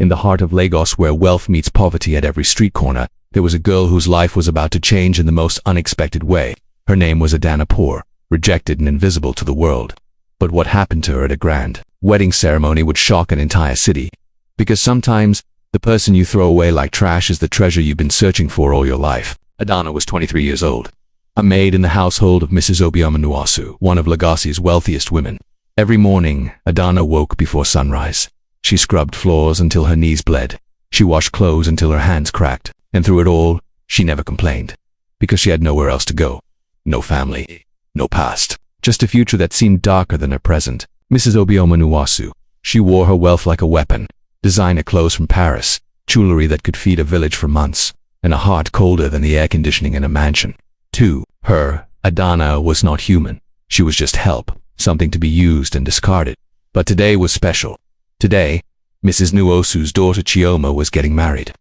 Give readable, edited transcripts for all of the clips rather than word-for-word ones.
In the heart of Lagos, where wealth meets poverty at every street corner, there was a girl whose life was about to change in the most unexpected way. Her name was Adana, poor, rejected and invisible to the world. But what happened to her at a grand wedding ceremony would shock an entire city. Because sometimes, the person you throw away like trash is the treasure you've been searching for all your life. Adana was 23 years old, a maid in the household of Mrs. Obioma, one of Lagosi's wealthiest women. Every morning, Adana woke before sunrise. She scrubbed floors until her knees bled. She washed clothes until her hands cracked. And through it all, she never complained. Because she had nowhere else to go. No family. No past. Just a future that seemed darker than her present. Mrs. Obioma, she wore her wealth like a weapon. Designer clothes from Paris. Jewelry that could feed a village for months. And a heart colder than the air conditioning in a mansion. To her, Adana was not human. She was just help. Something to be used and discarded. But today was special. Today, Mrs. Nuosu's daughter Chioma was getting married.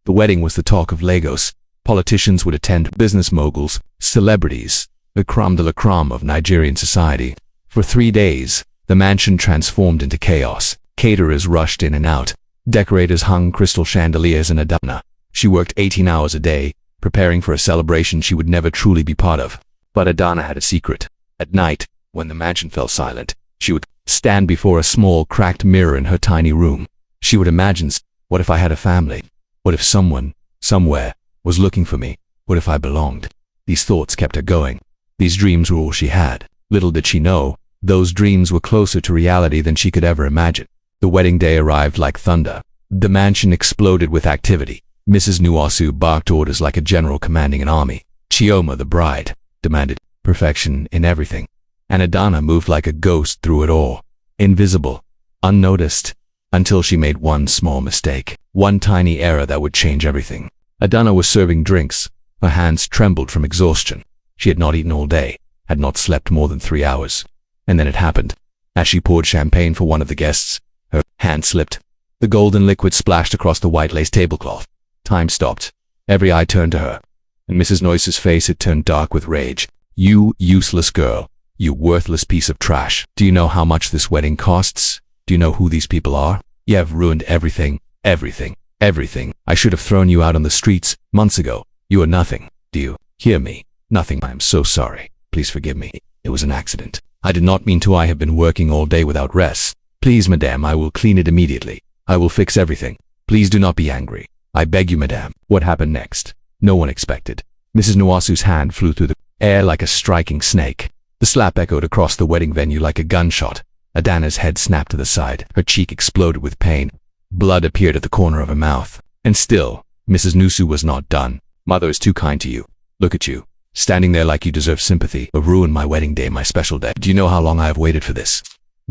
The wedding was the talk of Lagos. Politicians would attend, business moguls, celebrities, the crème de la crème of Nigerian society. For 3 days, the mansion transformed into chaos. Caterers rushed in and out. Decorators hung crystal chandeliers, and Adana, she worked 18 hours a day, preparing for a celebration she would never truly be part of. But Adana had a secret. At night, when the mansion fell silent, she would stand before a small, cracked mirror in her tiny room. She would imagine, what if I had a family? What if someone, somewhere, was looking for me? What if I belonged? These thoughts kept her going. These dreams were all she had. Little did she know, those dreams were closer to reality than she could ever imagine. The wedding day arrived like thunder. The mansion exploded with activity. Mrs. Nuosu barked orders like a general commanding an army. Chioma, the bride, demanded perfection in everything. And Adana moved like a ghost through it all, invisible, unnoticed, until she made one small mistake, one tiny error that would change everything. Adana was serving drinks. Her hands trembled from exhaustion. She had not eaten all day, had not slept more than 3 hours. And then it happened. As she poured champagne for one of the guests, her hand slipped. The golden liquid splashed across the white lace tablecloth. Time stopped. Every eye turned to her, and Mrs. Noyce's face had turned dark with rage. You useless girl. You worthless piece of trash. Do you know how much this wedding costs? Do you know who these people are? You have ruined everything, everything, everything. I should have thrown you out on the streets months ago. You are nothing. Do you hear me? Nothing. I am so sorry. Please forgive me. It was an accident. I did not mean to. I have been working all day without rest. Please, madame, I will clean it immediately. I will fix everything. Please do not be angry. I beg you, madame. What happened next? No one expected. Mrs. Nuosu's hand flew through the air like a striking snake. The slap echoed across the wedding venue like a gunshot. Adana's head snapped to the side. Her cheek exploded with pain. Blood appeared at the corner of her mouth. And still, Mrs. Nusu was not done. Mother is too kind to you. Look at you, standing there like you deserve sympathy, but ruined my wedding day, my special day. Do you know how long I have waited for this?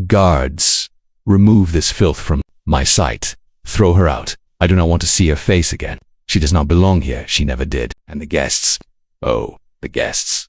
Guards, remove this filth from my sight. Throw her out. I do not want to see her face again. She does not belong here. She never did. And the guests. Oh, the guests.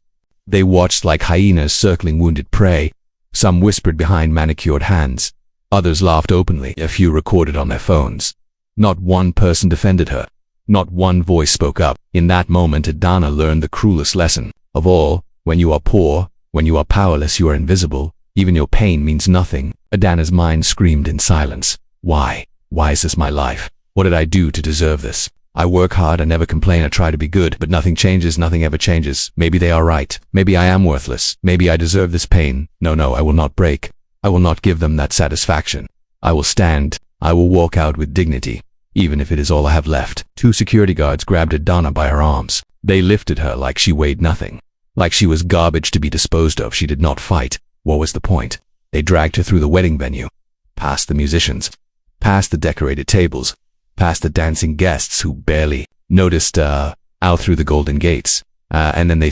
They watched like hyenas circling wounded prey. Some whispered behind manicured hands. Others laughed openly. A few recorded on their phones. Not one person defended her. Not one voice spoke up. In that moment, Adana learned the cruelest lesson of all. When you are poor, when you are powerless, you are invisible. Even your pain means nothing. Adana's mind screamed in silence. Why? Why is this my life? What did I do to deserve this? I work hard, I never complain, I try to be good, but nothing changes, nothing ever changes. Maybe they are right. Maybe I am worthless. Maybe I deserve this pain. No, I will not break. I will not give them that satisfaction. I will stand. I will walk out with dignity, even if it is all I have left. 2 security guards grabbed Adana by her arms. They lifted her like she weighed nothing. Like she was garbage to be disposed of. She did not fight. What was the point? They dragged her through the wedding venue, past the musicians, past the decorated tables, past the dancing guests who barely noticed, out through the golden gates. And then they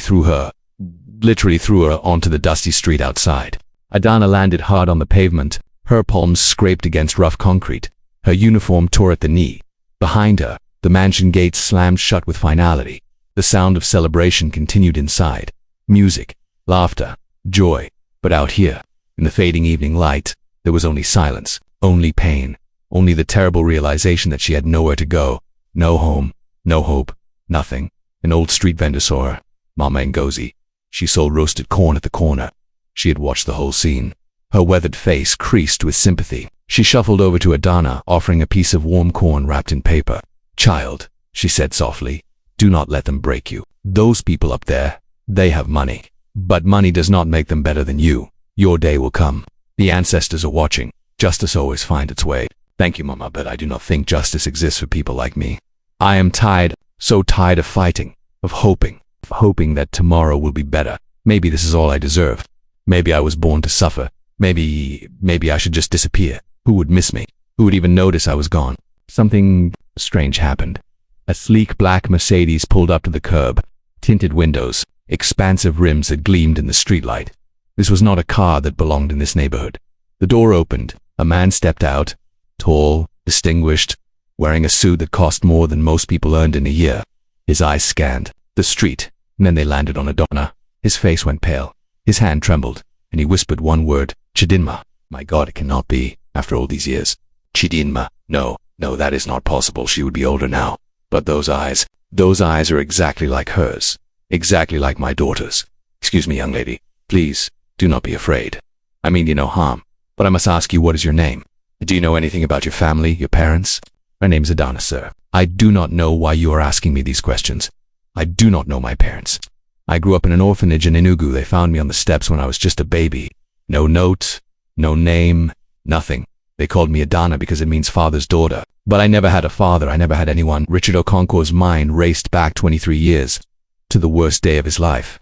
literally threw her onto the dusty street outside. Adana landed hard on the pavement. Her palms scraped against rough concrete. Her uniform tore at the knee. Behind her, the mansion gates slammed shut with finality. The sound of celebration continued inside. Music, laughter, joy. But out here, in the fading evening light, there was only silence, only pain, only the terrible realization that she had nowhere to go, no home, no hope, nothing. An old street vendor saw her, Mama Ngozi. She sold roasted corn at the corner. She had watched the whole scene. Her weathered face creased with sympathy. She shuffled over to Adana, offering a piece of warm corn wrapped in paper. "Child," she said softly, "do not let them break you. Those people up there, they have money. But money does not make them better than you. Your day will come. The ancestors are watching. Justice always finds its way. Thank you, Mama, but I do not think justice exists for people like me. I am tired, so tired of fighting, of hoping that tomorrow will be better. Maybe this is all I deserve. Maybe I was born to suffer. Maybe I should just disappear. Who would miss me? Who would even notice I was gone?" Something strange happened. A sleek black Mercedes pulled up to the curb. Tinted windows, expansive rims that gleamed in the streetlight. This was not a car that belonged in this neighborhood. The door opened. A man stepped out, tall, distinguished, wearing a suit that cost more than most people earned in a year. His eyes scanned the street, and then they landed on Adana. His face went pale. His hand trembled, and he whispered one word, "Chidinma." My God, it cannot be, after all these years. Chidinma. No, that is not possible. She would be older now. But those eyes are exactly like hers. Exactly like my daughter's. "Excuse me, young lady. Please, do not be afraid. I mean you no harm. But I must ask you, what is your name? Do you know anything about your family, your parents?" "My name's Adana, sir. I do not know why you are asking me these questions. I do not know my parents. I grew up in an orphanage in Enugu. They found me on the steps when I was just a baby. No note, no name, nothing. They called me Adana because it means father's daughter. But I never had a father. I never had anyone." Richard Okonkwo's mind raced back 23 years, to the worst day of his life.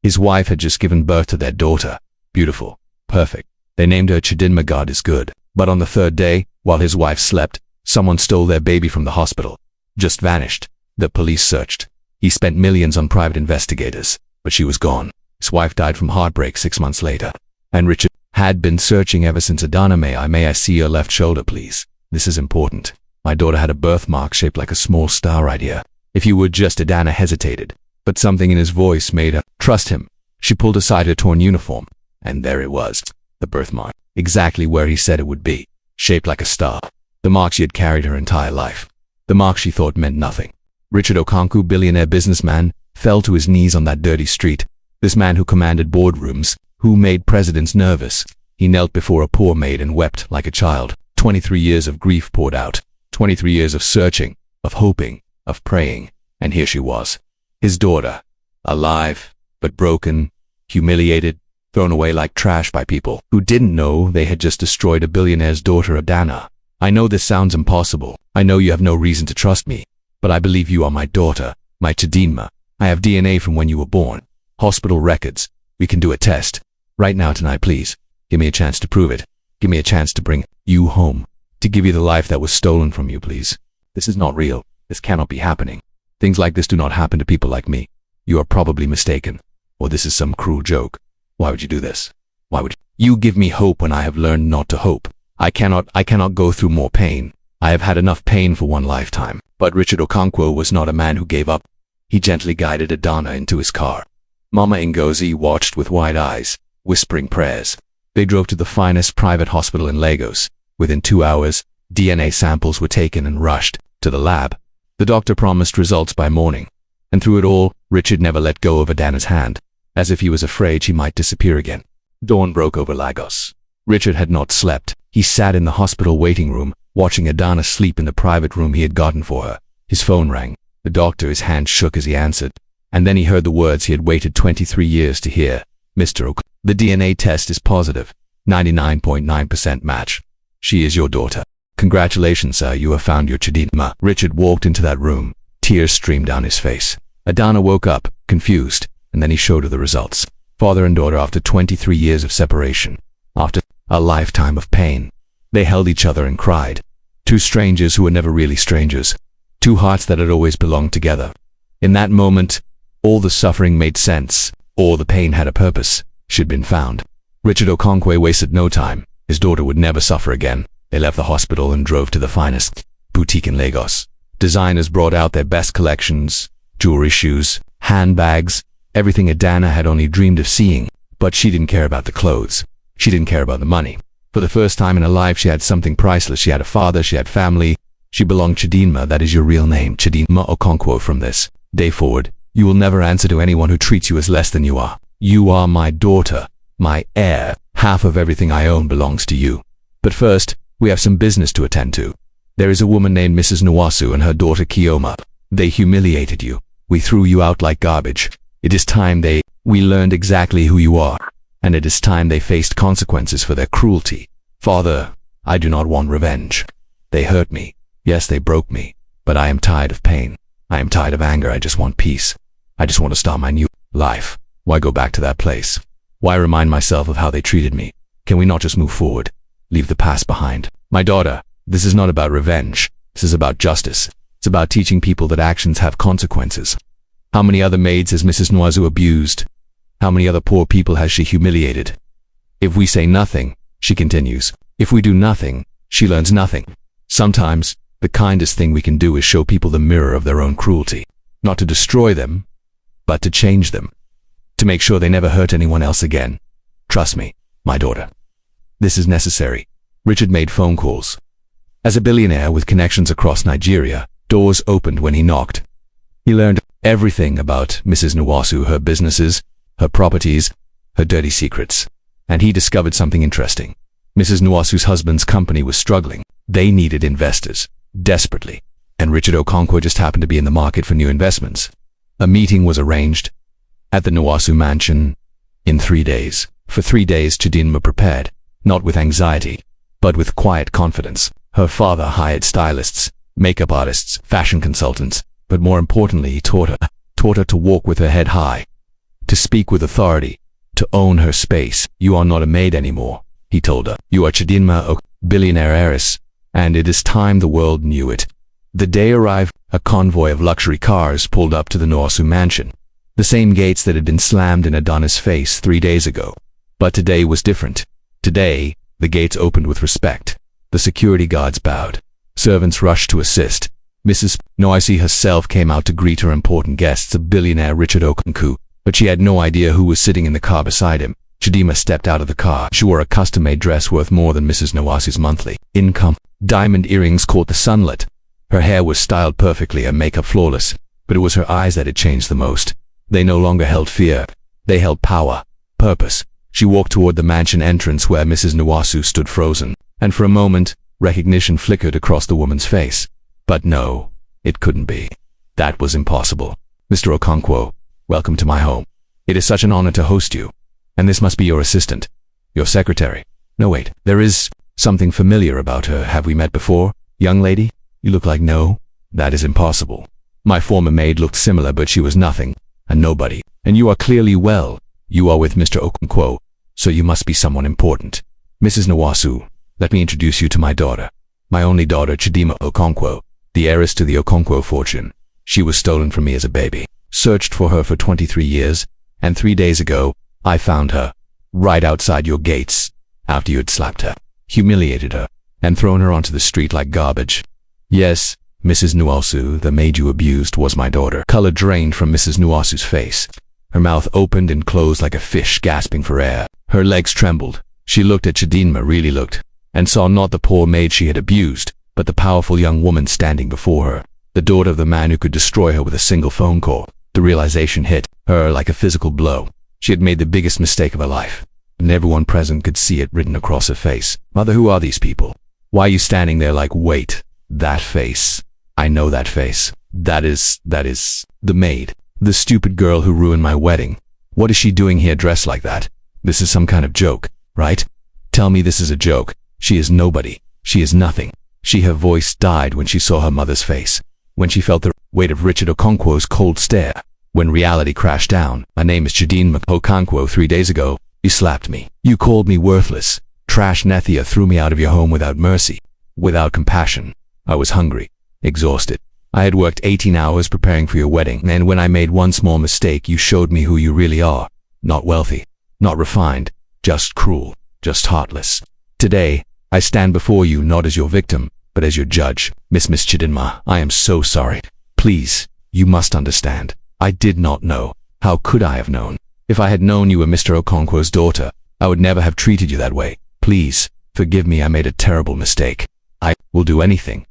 His wife had just given birth to their daughter. Beautiful. Perfect. They named her Chidinma. God is good. But on the third day, while his wife slept, someone stole their baby from the hospital. Just vanished. The police searched. He spent millions on private investigators, but she was gone. His wife died from heartbreak 6 months later. And Richard had been searching ever since. "Adana, may I see your left shoulder, please? This is important. My daughter had a birthmark shaped like a small star right here. If you would just..." Adana hesitated, but something in his voice made her trust him. She pulled aside her torn uniform, and there it was. The birthmark. Exactly where he said it would be. Shaped like a star. The mark she had carried her entire life. The mark she thought meant nothing. Richard Okonkwo, billionaire businessman, fell to his knees on that dirty street. This man who commanded boardrooms, who made presidents nervous. He knelt before a poor maid and wept like a child. 23 years of grief poured out. 23 years of searching, of hoping, of praying. And here she was. His daughter. Alive, but broken, humiliated, thrown away like trash by people who didn't know they had just destroyed a billionaire's daughter. "Adana, I know this sounds impossible. I know you have no reason to trust me. But I believe you are my daughter, my Chidinma. I have DNA from when you were born. Hospital records. We can do a test. Right now, tonight, please. Give me a chance to prove it. Give me a chance to bring you home. To give you the life that was stolen from you, please. This is not real. This cannot be happening. Things like this do not happen to people like me. You are probably mistaken. Or this is some cruel joke. Why would you do this? Why would you give me hope when I have learned not to hope? I cannot go through more pain. I have had enough pain for one lifetime." But Richard Okonkwo was not a man who gave up. He gently guided Adana into his car. Mama Ngozi watched with wide eyes, whispering prayers. They drove to the finest private hospital in Lagos. Within 2 hours, DNA samples were taken and rushed to the lab. The doctor promised results by morning. And through it all, Richard never let go of Adana's hand, as if he was afraid she might disappear again. Dawn broke over Lagos. Richard had not slept. He sat in the hospital waiting room, watching Adana sleep in the private room he had gotten for her. His phone rang. The doctor, his hand shook as he answered. And then he heard the words he had waited 23 years to hear. "Mr. Okonkwo, the DNA test is positive. 99.9% match. She is your daughter. Congratulations, sir, you have found your Chidinma." Richard walked into that room. Tears streamed down his face. Adana woke up, confused, and then he showed her the results. Father and daughter after 23 years of separation. After a lifetime of pain. They held each other and cried. Two strangers who were never really strangers. Two hearts that had always belonged together. In that moment, all the suffering made sense. All the pain had a purpose. She'd been found. Richard Okonkwo wasted no time. His daughter would never suffer again. They left the hospital and drove to the finest boutique in Lagos. Designers brought out their best collections, jewelry, shoes, handbags, everything Adana had only dreamed of seeing. But she didn't care about the clothes. She didn't care about the money. For the first time in her life, she had something priceless. She had a father, she had family. She belonged. Chidinma, that is your real name, Chidinma Okonkwo. From this day forward, you will never answer to anyone who treats you as less than you are. You are my daughter, my heir. Half of everything I own belongs to you. But first, we have some business to attend to. There is a woman named Mrs. Nwasu and her daughter Kioma. They humiliated you. We threw you out like garbage. It is time we learned exactly who you are, and it is time they faced consequences for their cruelty. Father, I do not want revenge. They hurt me. Yes, they broke me. But I am tired of pain. I am tired of anger. I just want peace. I just want to start my new life. Why go back to that place? Why remind myself of how they treated me? Can we not just move forward? Leave the past behind. My daughter, this is not about revenge. This is about justice. It's about teaching people that actions have consequences. How many other maids has Mrs. Nwasu abused? How many other poor people has she humiliated? If we say nothing, she continues. If we do nothing, she learns nothing. Sometimes, the kindest thing we can do is show people the mirror of their own cruelty. Not to destroy them, but to change them. To make sure they never hurt anyone else again. Trust me, my daughter. This is necessary. Richard made phone calls. As a billionaire with connections across Nigeria, doors opened when he knocked. He learned everything about Mrs. Nwasu, her businesses, her properties, her dirty secrets. And he discovered something interesting. Mrs. Nwasu's husband's company was struggling. They needed investors, desperately. And Richard Okonkwo just happened to be in the market for new investments. A meeting was arranged at the Nwasu mansion in 3 days. For 3 days, Chidinma prepared, not with anxiety, but with quiet confidence. Her father hired stylists, makeup artists, fashion consultants, but more importantly, he taught her to walk with her head high, to speak with authority, to own her space. You are not a maid anymore, he told her. You are Chidinma, a billionaire heiress, and it is time the world knew it. The day arrived, a convoy of luxury cars pulled up to the Nwasu mansion. The same gates that had been slammed in Adonis' face 3 days ago. But today was different. Today, the gates opened with respect. The security guards bowed. Servants rushed to assist. Mrs. Nwasu herself came out to greet her important guests, a billionaire Richard Okonkwo, but she had no idea who was sitting in the car beside him. Chidinma stepped out of the car. She wore a custom-made dress worth more than Mrs. Nwasu's monthly income. Diamond earrings caught the sunlight. Her hair was styled perfectly, her makeup flawless, but it was her eyes that had changed the most. They no longer held fear. They held power, purpose. She walked toward the mansion entrance where Mrs. Nwasu stood frozen, and for a moment, recognition flickered across the woman's face. But no, it couldn't be. That was impossible. Mr. Okonkwo, welcome to my home. It is such an honor to host you. And this must be your assistant, your secretary. No, wait, there is something familiar about her. Have we met before? Young lady, you look like no. That is impossible. My former maid looked similar, but she was nothing. A nobody. And you are clearly well. You are with Mr. Okonkwo, so you must be someone important. Mrs. Nwasu, let me introduce you to my daughter. My only daughter, Chidinma Okonkwo, the heiress to the Okonkwo fortune. She was stolen from me as a baby. Searched for her for 23 years, and 3 days ago, I found her, right outside your gates, after you had slapped her, humiliated her, and thrown her onto the street like garbage. Yes, Mrs. Nwasu, the maid you abused, was my daughter. Color drained from Mrs. Nwasu's face. Her mouth opened and closed like a fish gasping for air. Her legs trembled. She looked at Chidinma, really looked, and saw not the poor maid she had abused, but the powerful young woman standing before her, the daughter of the man who could destroy her with a single phone call. The realization hit her like a physical blow. She had made the biggest mistake of her life, and everyone present could see it written across her face. Mother, who are these people? Why are you standing there like, wait, that face? I know that face. That is the maid. The stupid girl who ruined my wedding. What is she doing here dressed like that? This is some kind of joke, right? Tell me this is a joke. She is nobody. She is nothing. Her voice died when she saw her mother's face. When she felt the weight of Richard Okonkwo's cold stare. When reality crashed down. My name is Chidinma Okonkwo. 3 days ago, you slapped me. You called me worthless. Trash Nethia threw me out of your home without mercy, without compassion. I was hungry, exhausted. I had worked 18 hours preparing for your wedding, and when I made one small mistake, you showed me who you really are. Not wealthy, not refined, just cruel, just heartless. Today, I stand before you not as your victim, but as your judge. Miss Chidinma, I am so sorry. Please, you must understand. I did not know. How could I have known? If I had known you were Mr. Okonkwo's daughter, I would never have treated you that way. Please, forgive me, I made a terrible mistake. I will do anything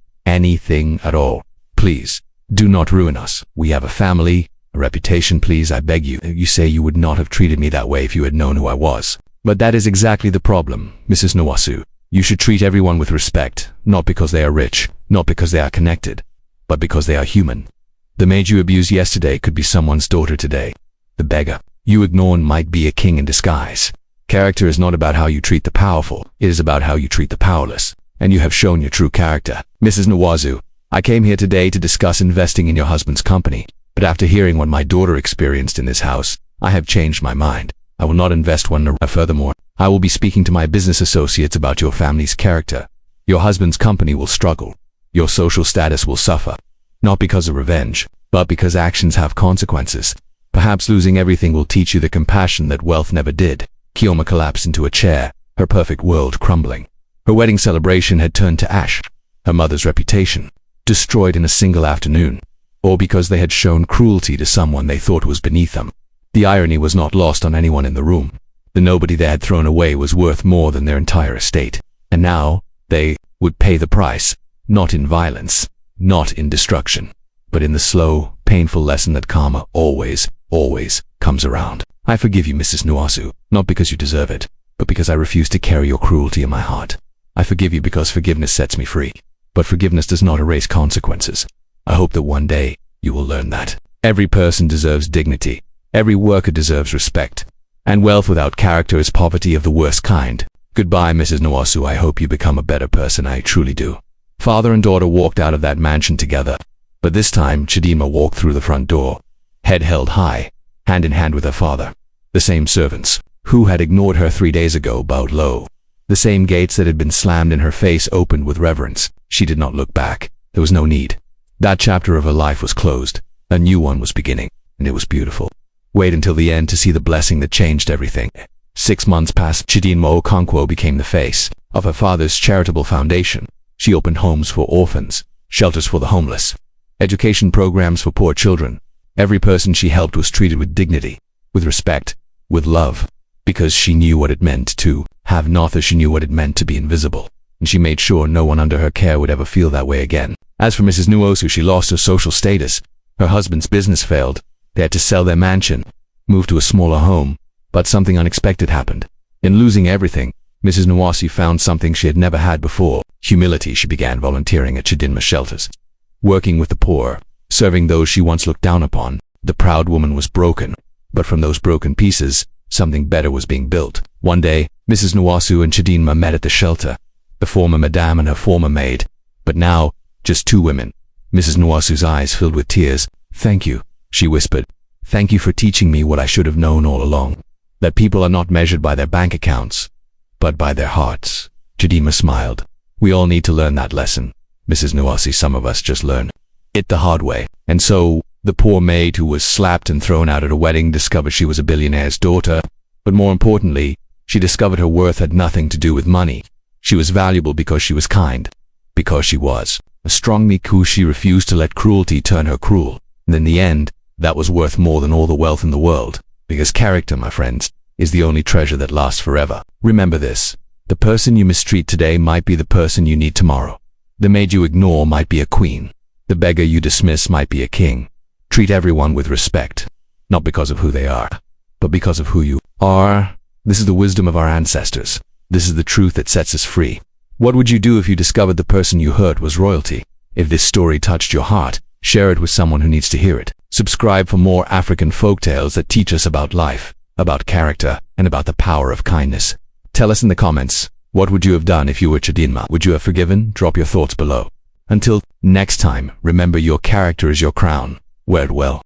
at all. Please, do not ruin us. We have a family, a reputation. Please, I beg you. You say you would not have treated me that way if you had known who I was. But that is exactly the problem, Mrs. Nwasu. You should treat everyone with respect, not because they are rich, not because they are connected, but because they are human. The maid you abused yesterday could be someone's daughter today. The beggar you ignored might be a king in disguise. Character is not about how you treat the powerful, it is about how you treat the powerless. And you have shown your true character. Mrs. Nwasu, I came here today to discuss investing in your husband's company, but after hearing what my daughter experienced in this house, I have changed my mind. I will not invest one naira. Furthermore, I will be speaking to my business associates about your family's character. Your husband's company will struggle. Your social status will suffer. Not because of revenge, but because actions have consequences. Perhaps losing everything will teach you the compassion that wealth never did. Kioma collapsed into a chair, her perfect world crumbling. Her wedding celebration had turned to ash. Her mother's reputation, destroyed in a single afternoon. Or because they had shown cruelty to someone they thought was beneath them. The irony was not lost on anyone in the room. The nobody they had thrown away was worth more than their entire estate. And now, they would pay the price, not in violence, not in destruction, but in the slow, painful lesson that karma always comes around. I forgive you, Mrs. Nwasu, not because you deserve it, but because I refuse to carry your cruelty in my heart. I forgive you because forgiveness sets me free, but forgiveness does not erase consequences. I hope that one day you will learn that. Every person deserves dignity. Every worker deserves respect. And wealth without character is poverty of the worst kind. Goodbye, Mrs. Nwasu. I hope you become a better person. I truly do. Father and daughter walked out of that mansion together. But this time, Chidinma walked through the front door, head held high, hand in hand with her father. The same servants, who had ignored her 3 days ago, bowed low. The same gates that had been slammed in her face opened with reverence. She did not look back. There was no need. That chapter of her life was closed. A new one was beginning, and it was beautiful. Wait until the end to see the blessing that changed everything. 6 months passed. Chidinma Okonkwo became the face of her father's charitable foundation. She opened homes for orphans, shelters for the homeless, education programs for poor children. Every person she helped was treated with dignity, with respect, with love, because she knew what it meant to have nothing. She knew what it meant to be invisible, and she made sure no one under her care would ever feel that way again. As for Mrs. Nwasu, she lost her social status. Her husband's business failed. They had to sell their mansion, move to a smaller home, but something unexpected happened. In losing everything, Mrs. Nwasu found something she had never had before: humility. She began volunteering at Chidinma shelters, working with the poor, serving those she once looked down upon. The proud woman was broken, but from those broken pieces, something better was being built. One day, Mrs. Nwasu and Chidinma met at the shelter, the former madame and her former maid, but now, just two women. Mrs. Nwasu's eyes filled with tears. "Thank you," she whispered. "Thank you for teaching me what I should have known all along, that people are not measured by their bank accounts, but by their hearts." Chidinma smiled. "We all need to learn that lesson, Mrs. Nwasu. Some of us just learn it the hard way." And so, the poor maid who was slapped and thrown out at a wedding discovered she was a billionaire's daughter, but more importantly, she discovered her worth had nothing to do with money. She was valuable because she was kind, because she was a strong Miku. She refused to let cruelty turn her cruel, and in the end, that was worth more than all the wealth in the world, because character, my friends, is the only treasure that lasts forever. Remember this: the person you mistreat today might be the person you need tomorrow. The maid you ignore might be a queen. The beggar you dismiss might be a king. Treat everyone with respect, not because of who they are, but because of who you are. This is the wisdom of our ancestors. This is the truth that sets us free. What would you do if you discovered the person you hurt was royalty? If this story touched your heart, share it with someone who needs to hear it. Subscribe for more African folktales that teach us about life, about character, and about the power of kindness. Tell us in the comments, what would you have done if you were Chidinma? Would you have forgiven? Drop your thoughts below. Until next time, remember, your character is your crown. Wear it well.